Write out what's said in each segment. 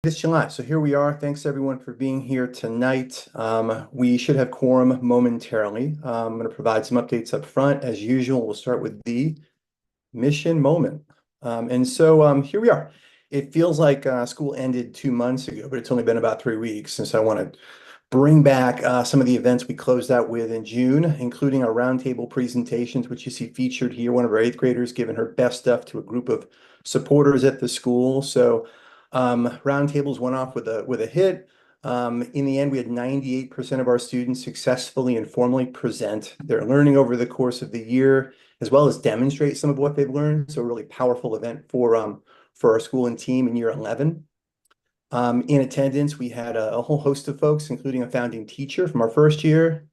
It's July, so here we are. Thanks everyone for being here tonight. We should have quorum momentarily. I'm going to provide some updates up front. As usual, we'll start with the mission moment. Here we are. It feels like school ended 2 months ago, but it's only been about 3 weeks since I want to bring back some of the events we closed out with in June, including our roundtable presentations, which you see featured here. One of our eighth graders giving her best stuff to a group of supporters at the school. Roundtables went off with a hit. In the end, we had 98% of our students successfully and formally present their learning over the course of the year, as well as demonstrate some of what they've learned. So a really powerful event for our school and team in year 11. In attendance, we had a whole host of folks, including a founding teacher from our first year,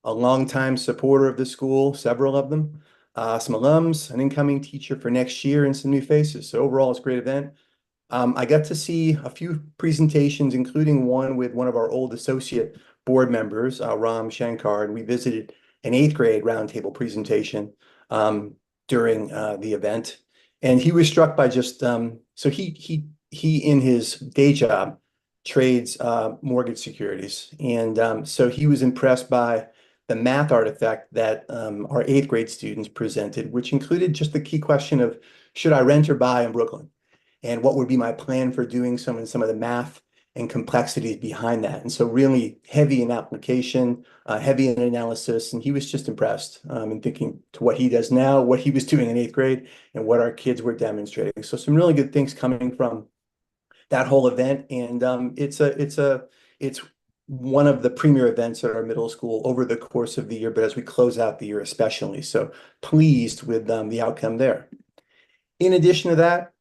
a longtime supporter of the school, several of them, some alums, an incoming teacher for next year, and some new faces. So overall, it's a great event. I got to see a few presentations, including one with one of our old associate board members, Ram Shankar, and we visited an eighth grade roundtable presentation during the event. And he was struck by just he in his day job trades mortgage securities, and so he was impressed by the math artifact that our eighth grade students presented, which included just the key question of should I rent or buy in Brooklyn? And what would be my plan for doing some of the math and complexities behind that. And so really heavy in application, heavy in analysis. And he was just impressed and thinking to what he does now, what he was doing in eighth grade, and what our kids were demonstrating. So some really good things coming from that whole event. And it's one of the premier events at our middle school over the course of the year, but as we close out the year especially. So pleased with the outcome there. In addition to that,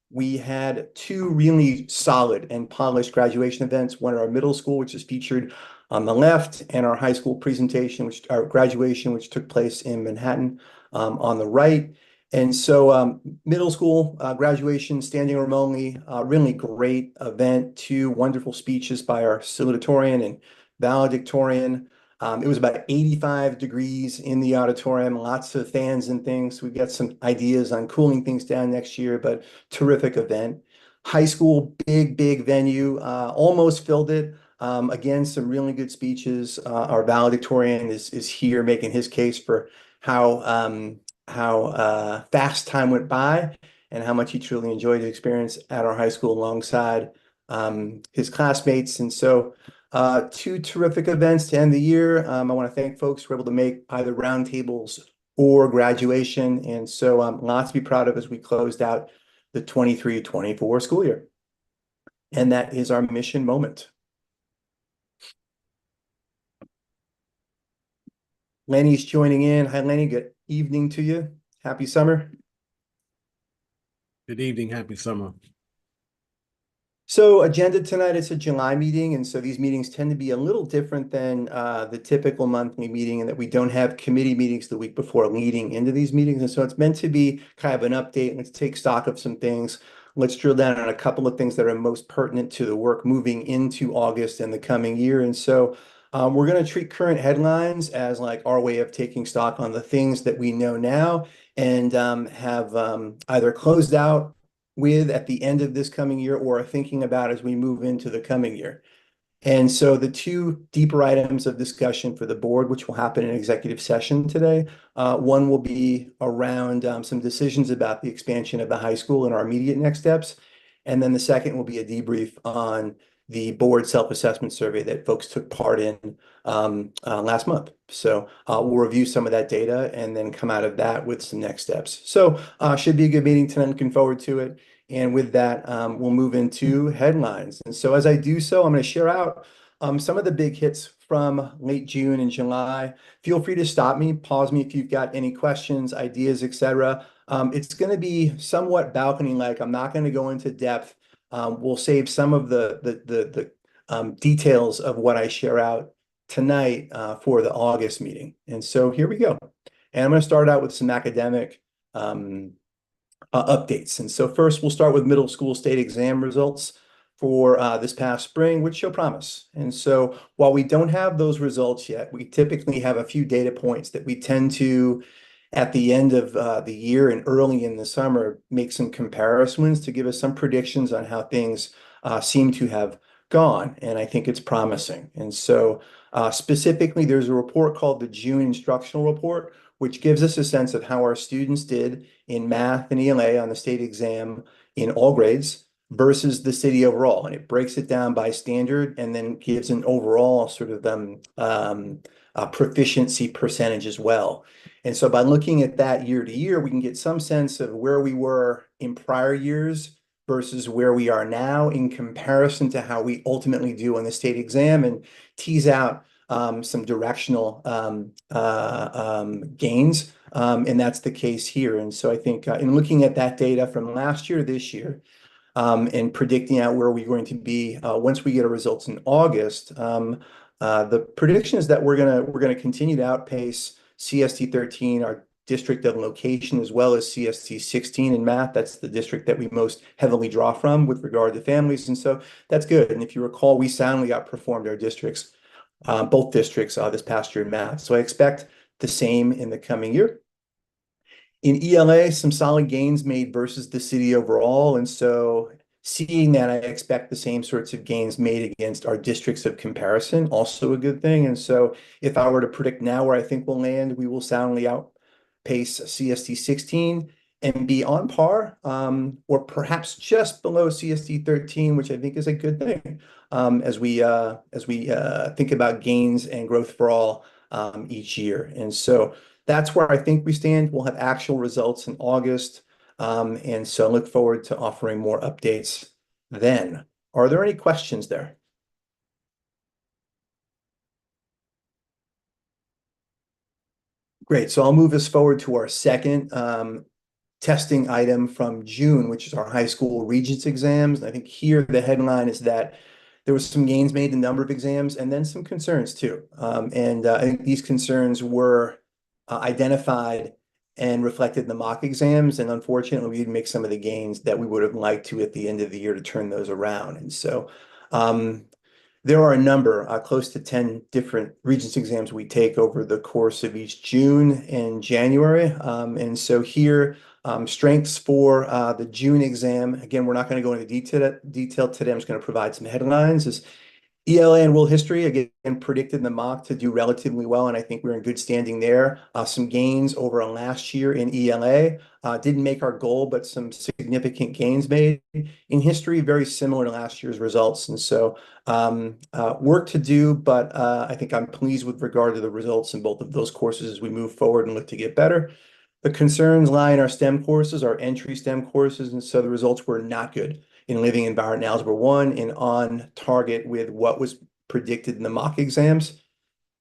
we had two really solid and polished graduation events, one at our middle school, which is featured on the left, and our high school presentation, our graduation, which took place in Manhattan, on the right. Middle school graduation, standing room only, really great event. Two wonderful speeches by our salutatorian and valedictorian. It was about 85 degrees in the auditorium, lots of fans and things. We've got some ideas on cooling things down next year, but terrific event. High school, big venue, almost filled it. Again, some really good speeches. Our valedictorian is here making his case for how fast time went by and how much he truly enjoyed the experience at our high school alongside his classmates. Two terrific events to end the year. I want to thank folks who were able to make either roundtables or graduation. Lots to be proud of as we closed out the 23-24 school year. And that is our mission moment. Lenny's joining in. Hi, Lenny. Good evening to you. Happy summer. Good evening. Happy summer. So agenda tonight, it's a July meeting, and so these meetings tend to be a little different than the typical monthly meeting in that we don't have committee meetings the week before leading into these meetings. And so it's meant to be kind of an update. Let's take stock of some things. Let's drill down on a couple of things that are most pertinent to the work moving into August and the coming year. We're going to treat current headlines as like our way of taking stock on the things that we know now and have either closed out with at the end of this coming year or are thinking about as we move into the coming year. And so the two deeper items of discussion for the board, which will happen in executive session today, one will be around some decisions about the expansion of the high school and our immediate next steps. And then the second will be a debrief on the board self-assessment survey that folks took part in last month. So we'll review some of that data and then come out of that with some next steps. So should be a good meeting tonight. Looking forward to it. And with that, we'll move into headlines. And so as I do so, I'm going to share out some of the big hits from late June and July. Feel free to stop me, pause me if you've got any questions, ideas, etc. It's going to be somewhat balcony-like. I'm not going to go into depth. We'll save some of the details of what I share out tonight for the August meeting. And so here we go. And I'm going to start out with some academic updates. And so first, we'll start with middle school state exam results for this past spring, which show promise. And so while we don't have those results yet, we typically have a few data points that we tend to, at the end of the year and early in the summer, make some comparisons to give us some predictions on how things seem to have gone, and I think it's promising. And so specifically, there's a report called the June Instructional Report, which gives us a sense of how our students did in math and ELA on the state exam in all grades versus the city overall. And it breaks it down by standard and then gives an overall sort of proficiency percentage as well. And so by looking at that year to year, we can get some sense of where we were in prior years versus where we are now in comparison to how we ultimately do on the state exam and tease out some directional gains. And that's the case here. And so I think in looking at that data from last year to this year, and predicting out where we're going to be once we get our results in August. The prediction is that we're gonna continue to outpace CST 13, our district of location, as well as CST 16 in math. That's the district that we most heavily draw from with regard to families, and so that's good. And if you recall, we soundly outperformed our districts, both districts, this past year in math. So I expect the same in the coming year. In ELA, some solid gains made versus the city overall. And so seeing that, I expect the same sorts of gains made against our districts of comparison, also a good thing. And so if I were to predict now where I think we'll land, we will soundly outpace CST 16 and be on par, or perhaps just below CST 13, which I think is a good thing as we think about gains and growth for all each year. And so that's where I think we stand. We'll have actual results in August. And so I look forward to offering more updates then. Are there any questions there? Great. So I'll move us forward to our second testing item from June, which is our high school Regents exams. And I think here the headline is that there was some gains made in the number of exams and then some concerns too. I think these concerns were identified and reflected in the mock exams. And unfortunately, we didn't make some of the gains that we would have liked to at the end of the year to turn those around. And so there are a number, close to 10 different Regents exams we take over the course of each June and January. And so here, strengths for the June exam. Again, we're not going to go into detail today. I'm just going to provide some headlines. Is ELA and world history, again, predicted in the mock to do relatively well, and I think we're in good standing there. Some gains over last year in ELA. Didn't make our goal, but some significant gains made. In history, very similar to last year's results. And so work to do, but I think I'm pleased with regard to the results in both of those courses as we move forward and look to get better. The concerns lie in our STEM courses, our entry STEM courses, and so the results were not good in living environment and algebra 1 and on target with what was predicted in the mock exams.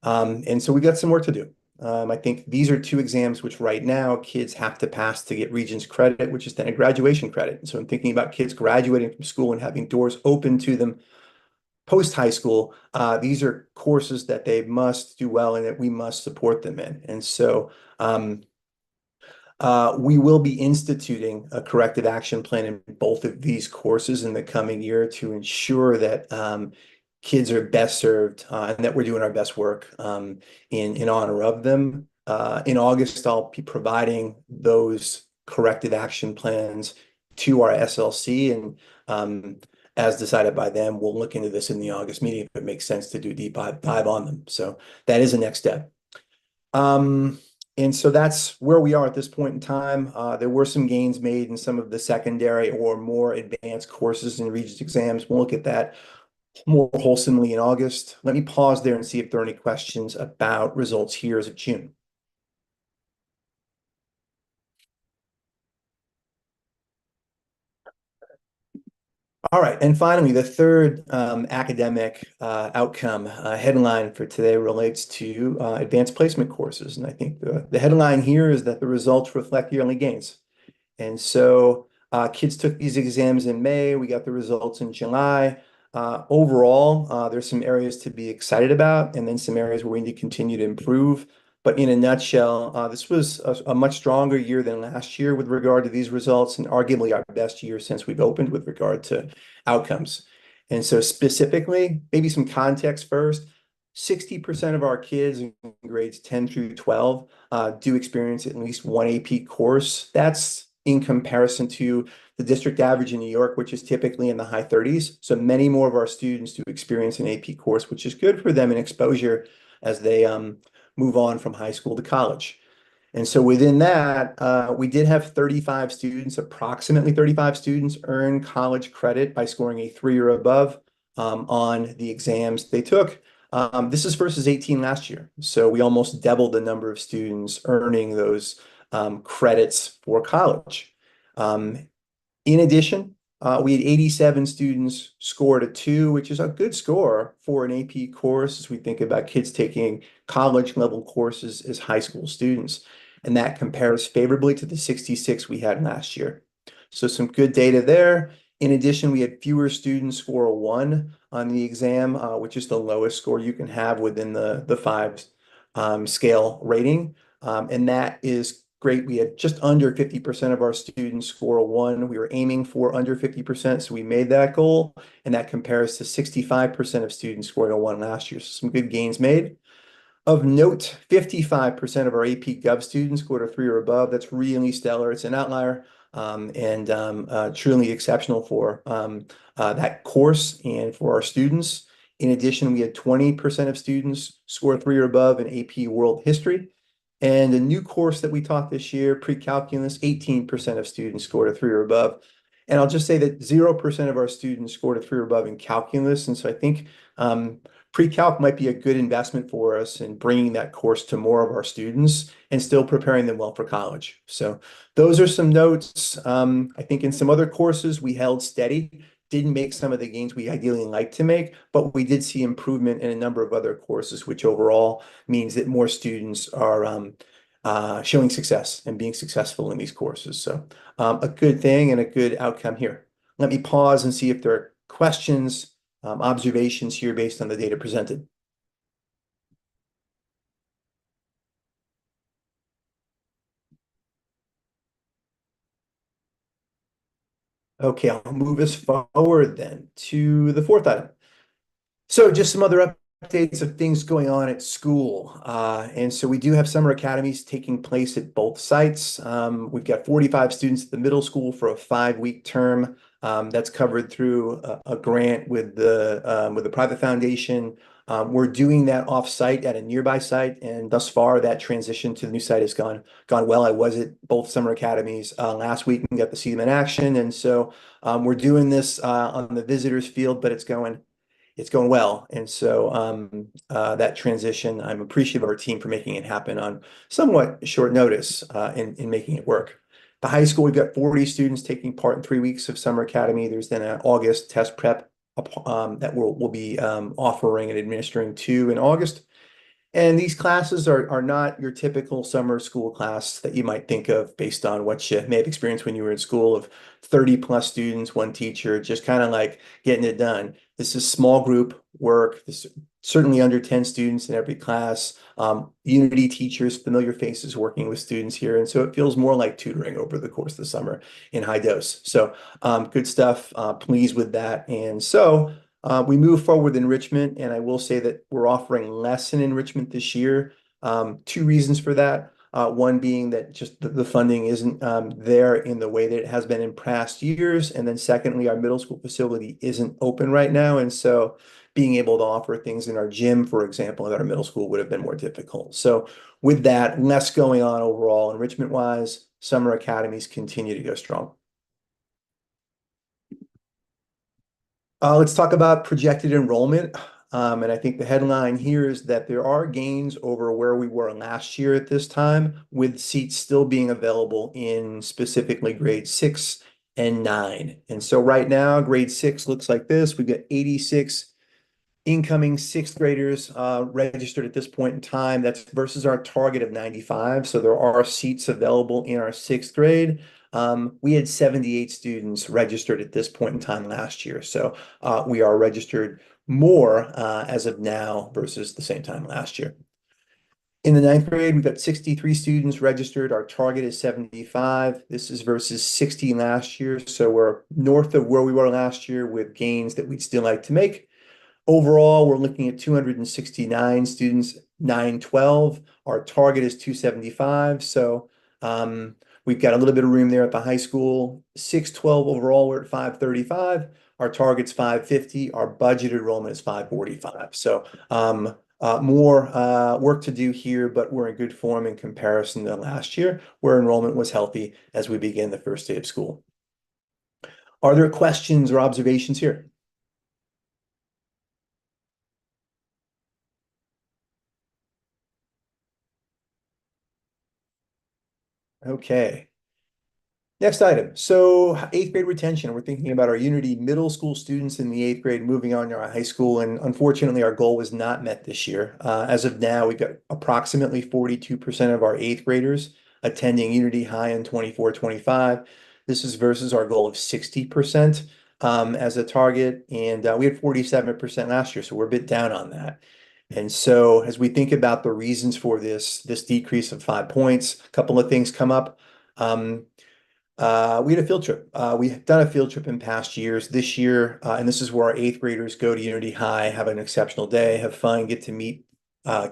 And so we got some work to do. I think these are two exams which right now kids have to pass to get Regents credit, which is then a graduation credit. And so I'm thinking about kids graduating from school and having doors open to them post high school. These are courses that they must do well and that we must support them in. And so we will be instituting a corrective action plan in both of these courses in the coming year to ensure that kids are best served and that we're doing our best work in honor of them. In August, I'll be providing those corrective action plans to our SLC, and as decided by them, we'll look into this in the August meeting if it makes sense to do a deep dive on them. So that is a next step. And so that's where we are at this point in time. There were some gains made in some of the secondary or more advanced courses in Regents exams. We'll look at that more wholesomely in August. Let me pause there and see if there are any questions about results here as of June. All right, and finally, the third academic outcome headline for today relates to advanced placement courses. And I think the headline here is that the results reflect yearly gains. And so kids took these exams in May. We got the results in July. Overall, there's some areas to be excited about and then some areas where we need to continue to improve. But in a nutshell, this was a much stronger year than last year with regard to these results and arguably our best year since we've opened with regard to outcomes. And so specifically, maybe some context first, 60% of our kids in grades 10 through 12 do experience at least one AP course. That's in comparison to the district average in New York, which is typically in the high 30s. So many more of our students do experience an AP course, which is good for them in exposure as they move on from high school to college. And so within that, we did have 35 students, approximately 35 students earn college credit by scoring a 3 or above on the exams they took. This is versus 18 last year. So we almost doubled the number of students earning those credits for college. Um, in addition, we had 87 students scored a 2, which is a good score for an AP course as we think about kids taking college level courses as high school students. And that compares favorably to the 66 we had last year. So some good data there. In addition, we had fewer students score a 1 on the exam, which is the lowest score you can have within the 5 scale rating. And that is great. We had just under 50% of our students score a 1. We were aiming for under 50%, so we made that goal. And that compares to 65% of students scoring a 1 last year. So some good gains made. Of note, 55% of our AP Gov students scored a 3 or above. That's really stellar. It's an outlier and truly exceptional for that course and for our students. In addition, we had 20% of students score a 3 or above in AP World History. And a new course that we taught this year, pre-calculus, 18% of students scored a 3 or above. And I'll just say that 0% of our students scored a 3 or above in calculus. And so I think pre-calc might be a good investment for us in bringing that course to more of our students and still preparing them well for college. So those are some notes. I think in some other courses, we held steady, didn't make some of the gains we ideally like to make, but we did see improvement in a number of other courses, which overall means that more students are showing success and being successful in these courses. So a good thing and a good outcome here. Let me pause and see if there are questions, observations here based on the data presented. Okay, I'll move us forward then to the fourth item. So just some other updates of things going on at school. And so we do have summer academies taking place at both sites. We've got 45 students at the middle school for a 5-week term. That's covered through a grant with the private foundation. We're doing that off-site at a nearby site, and thus far that transition to the new site has gone well. I was at both summer academies last week and got to see them in action, and so we're doing this on the visitors field, but it's going well. And so that transition, I'm appreciative of our team for making it happen on somewhat short notice in making it work. The high school, we've got 40 students taking part in 3 weeks of summer academy. There's then an August test prep that we'll be offering and administering to in August. And these classes are not your typical summer school class that you might think of based on what you may have experienced when you were in school of 30 plus students, one teacher, just kind of like getting it done. This is small group work. This certainly under 10 students in every class. Unity teachers, familiar faces working with students here. And so it feels more like tutoring over the course of the summer in high dose. So good stuff. Pleased with that. And so we move forward with enrichment, and I will say that we're offering less in enrichment this year. 2 reasons for that. One being that just the funding isn't there in the way that it has been in past years. And then secondly, our middle school facility isn't open right now. And so being able to offer things in our gym, for example, at our middle school would have been more difficult. So with that, less going on overall enrichment wise, summer academies continue to go strong. Let's talk about projected enrollment. And I think the headline here is that there are gains over where we were last year at this time, with seats still being available in specifically grade 6 and 9. And so right now, grade 6 looks like this. We've got 86 incoming 6th graders registered at this point in time. That's versus our target of 95. So there are seats available in our 6th grade. We had 78 students registered at this point in time last year. So we are registered more as of now versus the same time last year. In the 9th grade, we've got 63 students registered. Our target is 75. This is versus 60 last year. So we're north of where we were last year with gains that we'd still like to make. Overall, we're looking at 269 students, 912. Our target is 275. So We've got a little bit of room there at the high school. 612 overall, we're at 535. Our target's 550. Our budget enrollment is 545. So more work to do here, but we're in good form in comparison to last year, where enrollment was healthy as we begin the first day of school. Are there questions or observations here? Okay. Next item. So eighth grade retention. We're thinking about our Unity middle school students in the eighth grade moving on to our high school. And unfortunately, our goal was not met this year. As of now, we've got approximately 42% of our eighth graders attending Unity High in 24-25. This is versus our goal of 60% as a target. And we had 47% last year. So we're a bit down on that. And so as we think about the reasons for this decrease of 5 points, a couple of things come up. Um, we had a field trip. We have done a field trip in past years. This year, and this is where our eighth graders go to Unity High, have an exceptional day, have fun, get to meet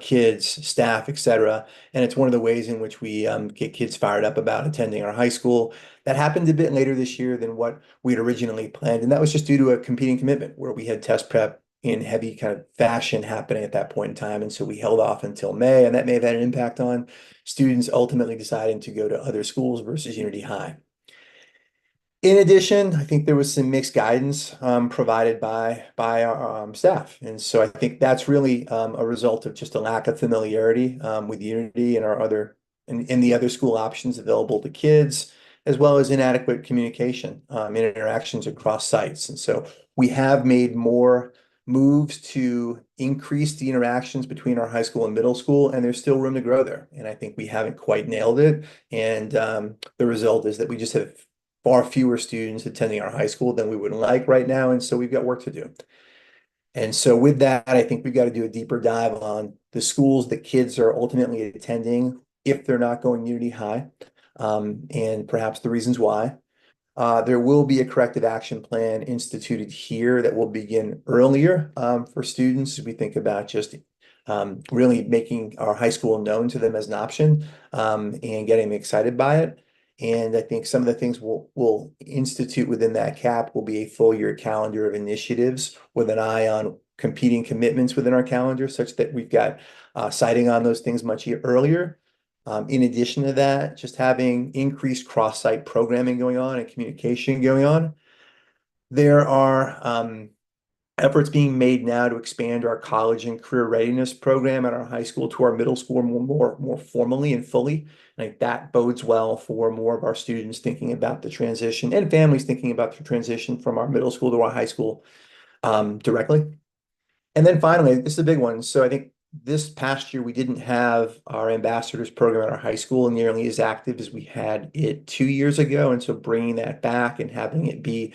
kids, staff, etc. And it's one of the ways in which we get kids fired up about attending our high school. That happened a bit later this year than what we had originally planned, and that was just due to a competing commitment where we had test prep in heavy kind of fashion happening at that point in time, and so we held off until May, and that may have had an impact on students ultimately deciding to go to other schools versus Unity High. In addition, I think there was some mixed guidance provided by our staff, and so I think that's really a result of just a lack of familiarity with Unity and our other and the other school options available to kids, as well as inadequate communication in interactions across sites. And so we have made more moves to increase the interactions between our high school and middle school, and there's still room to grow there. And I think we haven't quite nailed it. And the result is that we just have far fewer students attending our high school than we would like right now, and so we've got work to do. And so with that, I think we've got to do a deeper dive on the schools that kids are ultimately attending if they're not going Unity High, and perhaps the reasons why. There will be a corrective action plan instituted here that will begin earlier for students as we think about just really making our high school known to them as an option and getting them excited by it. And I think some of the things we'll institute within that cap will be a full year calendar of initiatives with an eye on competing commitments within our calendar, such that we've got sighting on those things much earlier. In addition to that, just having increased cross-site programming going on and communication going on. There are efforts being made now to expand our college and career readiness program at our high school to our middle school more formally and fully. I think that bodes well for more of our students thinking about the transition and families thinking about the transition from our middle school to our high school directly. And then finally, this is a big one. So I think this past year, we didn't have our ambassadors program at our high school nearly as active as we had it 2 years ago. And so bringing that back and having it be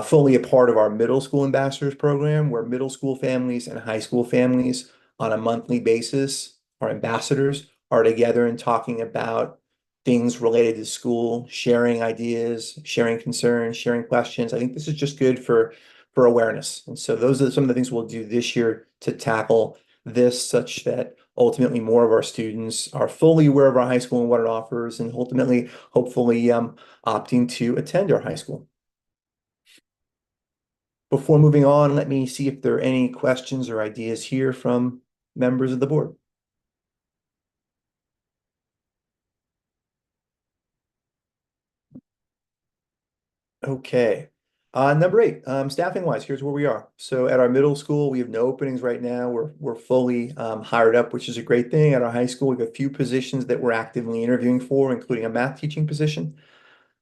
fully a part of our middle school ambassadors program, where middle school families and high school families on a monthly basis, our ambassadors are together and talking about things related to school, sharing ideas, sharing concerns, sharing questions. I think this is just good for awareness. And so those are some of the things we'll do this year to tackle this, such that ultimately more of our students are fully aware of our high school and what it offers, and ultimately, hopefully, opting to attend our high school. Before moving on, let me see if there are any questions or ideas here from members of the board. Okay. Number 8, staffing wise, here's where we are. So at our middle school, we have no openings right now. We're fully hired up, which is a great thing. At our high school, we have a few positions that we're actively interviewing for, including a math teaching position,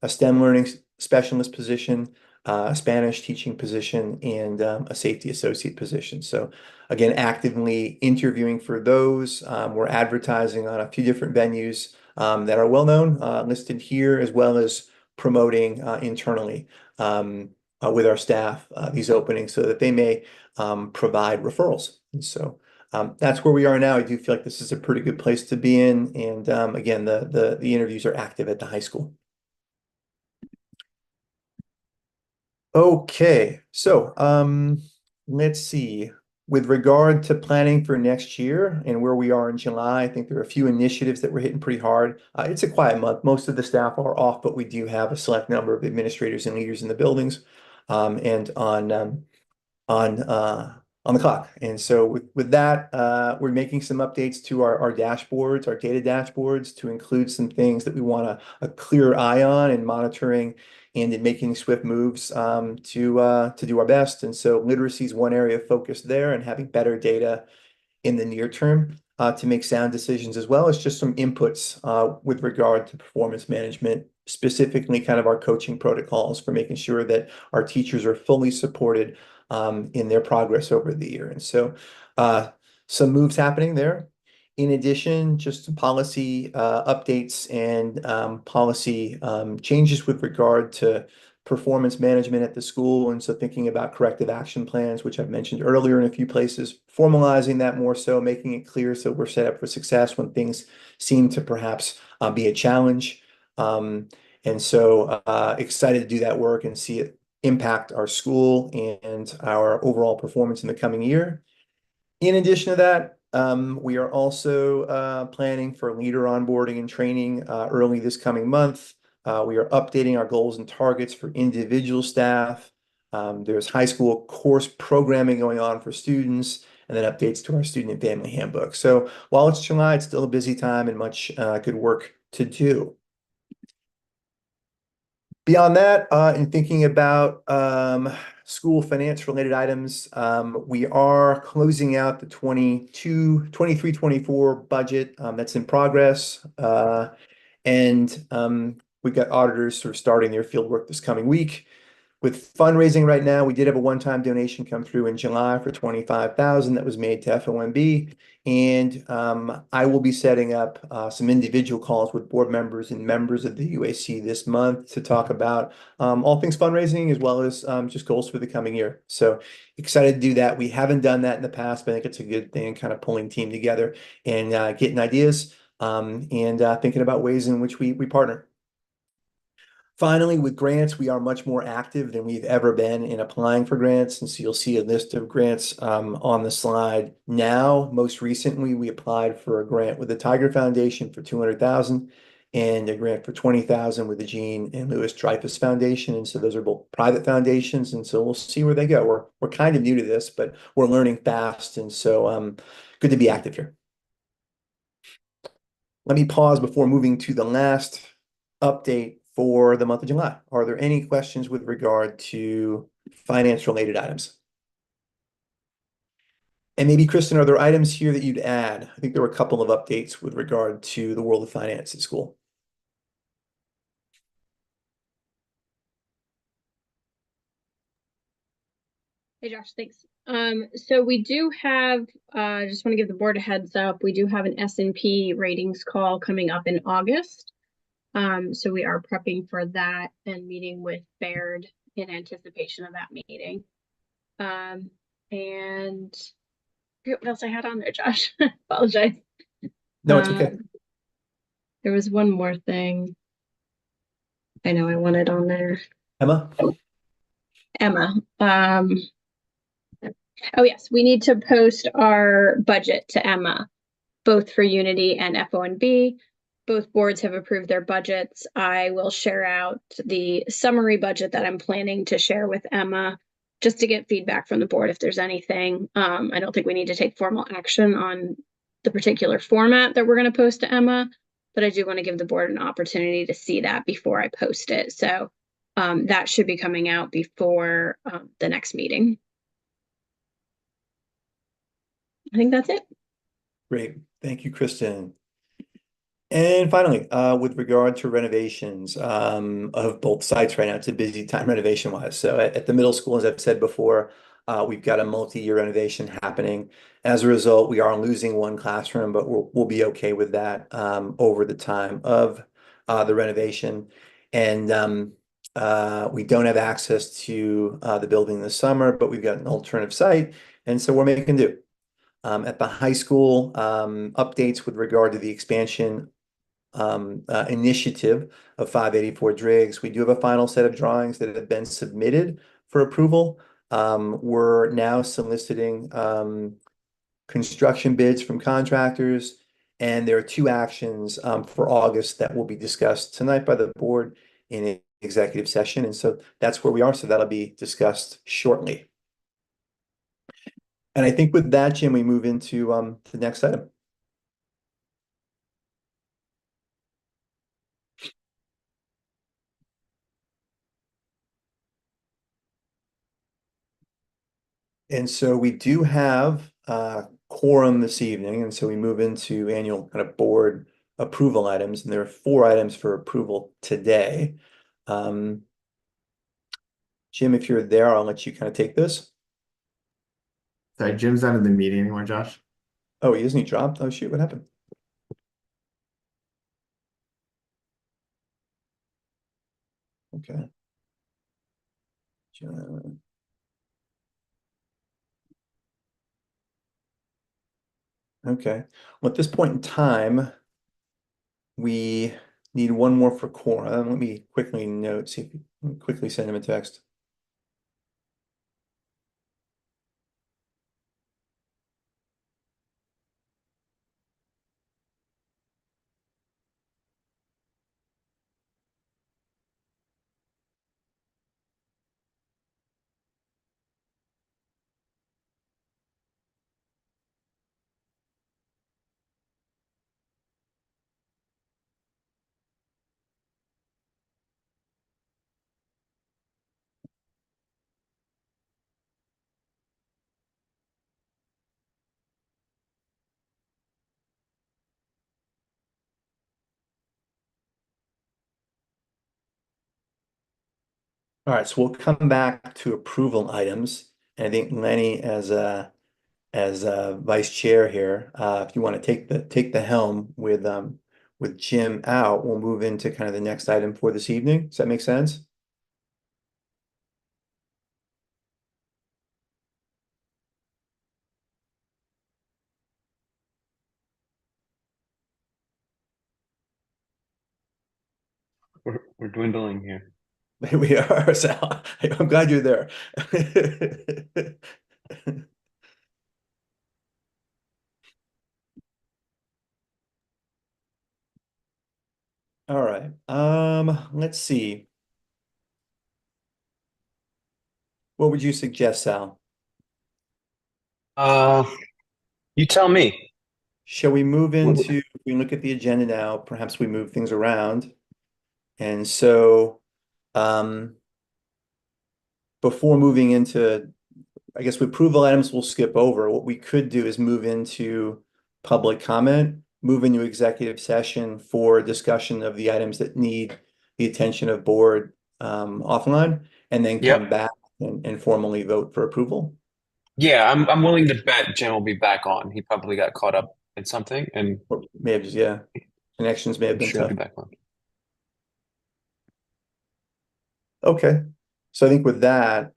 a STEM learning specialist position, a Spanish teaching position, and a safety associate position. So again, actively interviewing for those. We're advertising on a few different venues that are well known, listed here, as well as promoting internally with our staff these openings so that they may provide referrals. And so that's where we are now. I do feel like this is a pretty good place to be in. And again, the interviews are active at the high school. Okay, so let's see. With regard to planning for next year and where we are in July, I think there are a few initiatives that we're hitting pretty hard. It's a quiet month. Most of the staff are off, but we do have a select number of administrators and leaders in the buildings and on on the clock. And so with that, we're making some updates to our dashboards, our data dashboards, to include some things that we want a clear eye on and monitoring and in making swift moves to do our best. And so literacy is one area of focus there, and having better data in the near term to make sound decisions, as well as just some inputs with regard to performance management, specifically kind of our coaching protocols for making sure that our teachers are fully supported in their progress over the year. And so some moves happening there. In addition, just some policy updates and policy changes with regard to performance management at the school. And so thinking about corrective action plans, which I've mentioned earlier in a few places, formalizing that more so, making it clear so we're set up for success when things seem to perhaps be a challenge. And so excited to do that work and see it impact our school and our overall performance in the coming year. In addition to that, we are also planning for leader onboarding and training early this coming month. We are updating our goals and targets for individual staff. There's high school course programming going on for students, and then updates to our student and family handbook. So while it's July, it's still a busy time and much good work to do. Beyond that, in thinking about school finance related items, we are closing out the 23-24 budget that's in progress. And we've got auditors sort of starting their field work this coming week. With fundraising right now, we did have a one-time donation come through in July for 25,000 that was made to FOMB. And I will be setting up some individual calls with board members and members of the UAC this month to talk about all things fundraising, as well as just goals for the coming year. So excited to do that. We haven't done that in the past, but I think it's a good thing, kind of pulling team together and getting ideas and thinking about ways in which we partner. Finally, with grants, we are much more active than we've ever been in applying for grants. And so you'll see a list of grants on the slide now. Most recently, we applied for a grant with the Tiger Foundation for 200,000 and a grant for 20,000 with the Jean and Louis Dreyfus Foundation. And so those are both private foundations. And so we'll see where they go. We're kind of new to this, but we're learning fast. And so good to be active here. Let me pause before moving to the last update for the month of July. Are there any questions with regard to finance related items? And maybe, Kristen, are there items here that you'd add? I think there were a couple of updates with regard to the world of finance at school. Hey Josh, thanks. So we do have, just want to give the board a heads up, we do have an S&P ratings call coming up in August. So we are prepping for that and meeting with Baird in anticipation of that meeting. And I forget what else I had on there, Josh. Apologize. No, it's okay. There was one more thing I know I wanted on there. Emma? Emma. Oh yes, we need to post our budget to Emma, both for Unity and FONB. Both boards have approved their budgets. I will share out the summary budget that I'm planning to share with Emma just to get feedback from the board if there's anything. I don't think we need to take formal action on the particular format that we're going to post to Emma, but I do want to give the board an opportunity to see that before I post it. So that should be coming out before the next meeting. I think that's it. Great. Thank you, Kristen. And finally, with regard to renovations of both sites right now, it's a busy time renovation wise. So at the middle school, as I've said before, we've got a multi-year renovation happening. As a result, we are losing one classroom, but we'll be okay with that over the time of the renovation. And we don't have access to the building this summer, but we've got an alternative site. And so we're making do. At the high school, updates with regard to the expansion initiative of 584 Driggs. We do have a final set of drawings that have been submitted for approval. We're now soliciting construction bids from contractors, and there are two actions for August that will be discussed tonight by the board in an executive session, and so that's where we are. So that'll be discussed shortly. And I think with that, Jim, we move into the next item. And so we do have quorum this evening, and so we move into annual kind of board approval items, and there are four items for approval today. Jim, if you're there, I'll let you kind of take this. Sorry, Jim's not in the meeting anymore, Josh. Oh, isn't he dropped? Oh, shoot, what happened? Okay. Okay. Well, at this point in time, we need one more for quorum. Let me quickly note, see if let me quickly send him a text. All right, so we'll come back to approval items. And I think Lenny, as vice chair here, if you want to take the helm with Jim out, we'll move into kind of the next item for this evening. Does that make sense? We're dwindling here. We are, Sal. I'm glad you're there. All right. Let's see. What would you suggest, Sal? Uh, you tell me. Shall we move What- into, if we look at the agenda now, perhaps we move things around. And so, before moving into, I guess, approval items we'll skip over. What we could do is move into public comment, move into executive session for discussion of the items that need the attention of board offline, and then come Yep. back and formally vote for approval. Yeah, I'm willing to bet Jim will be back on. He probably got caught up in something, and Or may have just, yeah, connections may have I'm been sure he'll tough. be back on. Okay, so I think with that,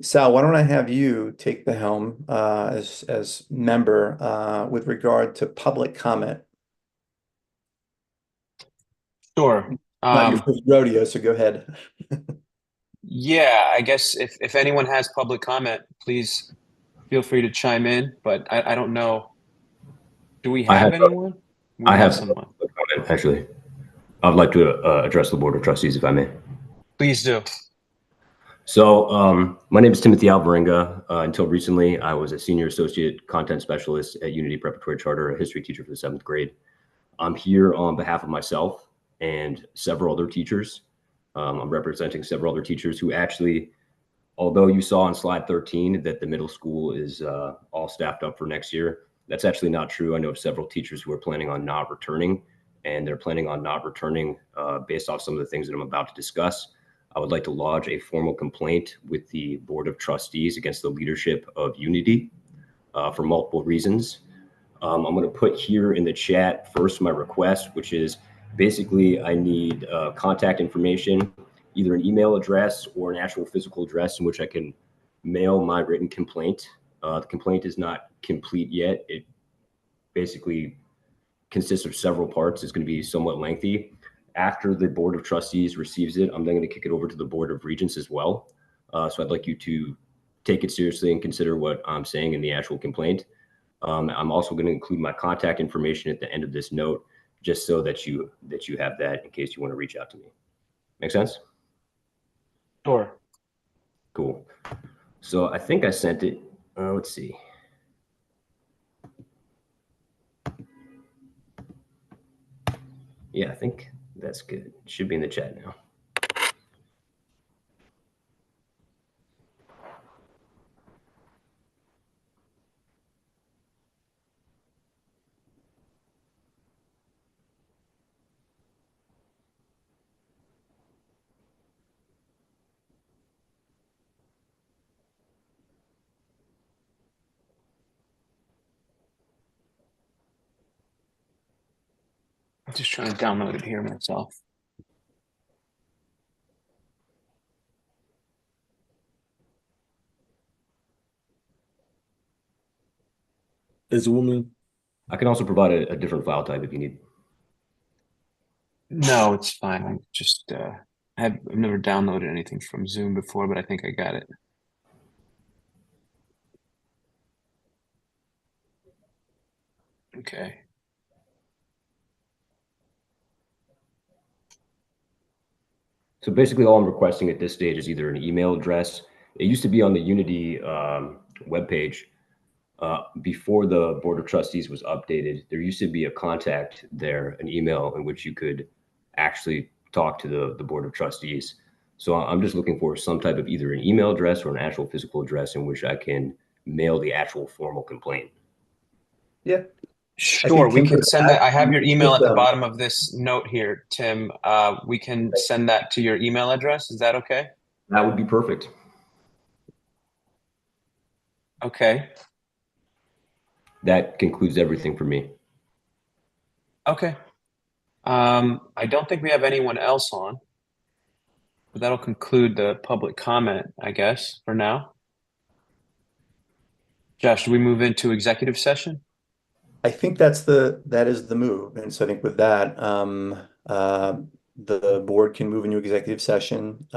Sal, why don't I have you take the helm as member with regard to public comment? Sure. Not your first rodeo, so go ahead. Yeah, I guess if anyone has public comment, please feel free to chime in. But I don't know. Do we I have have anyone? We I have have someone. a comment, actually. I'd like to address the Board of Trustees, if I may. Please do. So, my name is Timothy Alvarenga. Until recently, I was a senior associate content specialist at Unity Preparatory Charter, a history teacher for the 7th grade. I'm here on behalf of myself and several other teachers. I'm representing several other teachers who actually, although you saw on slide 13 that the middle school is all staffed up for next year, that's actually not true. I know of several teachers who are planning on not returning, and they're planning on not returning based off some of the things that I'm about to discuss. I would like to lodge a formal complaint with the Board of Trustees against the leadership of Unity for multiple reasons. I'm going to put here in the chat first my request, which is basically I need contact information, either an email address or an actual physical address in which I can mail my written complaint. The complaint is not complete yet. It basically consists of several parts. It's going to be somewhat lengthy. After the Board of Trustees receives it, I'm then going to kick it over to the Board of Regents as well. So I'd like you to take it seriously and consider what I'm saying in the actual complaint. I'm also going to include my contact information at the end of this note, just so that you have that in case you want to reach out to me. Make sense? Sure. Cool. So I think I sent it. Let's see. Yeah, I think that's good. It should be in the chat now. I'm just trying to download it here myself. Is a woman. I can also provide a different file type if you need. No, it's fine. I'm just I've never downloaded anything from Zoom before, but I think I got it. Okay. So basically all I'm requesting at this stage is either an email address. It used to be on the Unity webpage. Before the Board of Trustees was updated, there used to be a contact there, an email in which you could actually talk to the Board of Trustees. So I'm just looking for some type of either an email address or an actual physical address in which I can mail the actual formal complaint. Yeah. Sure, we Tim can put send that. I have your email with, at the bottom of this note here, Tim. We can send that to your email address. Is that okay? That would be perfect. Okay. That concludes everything for me. Okay. I don't think we have anyone else on, but that'll conclude the public comment, I guess, for now. Josh, do we move into executive session? I think that is the move. And so I think with that, the board can move into executive session.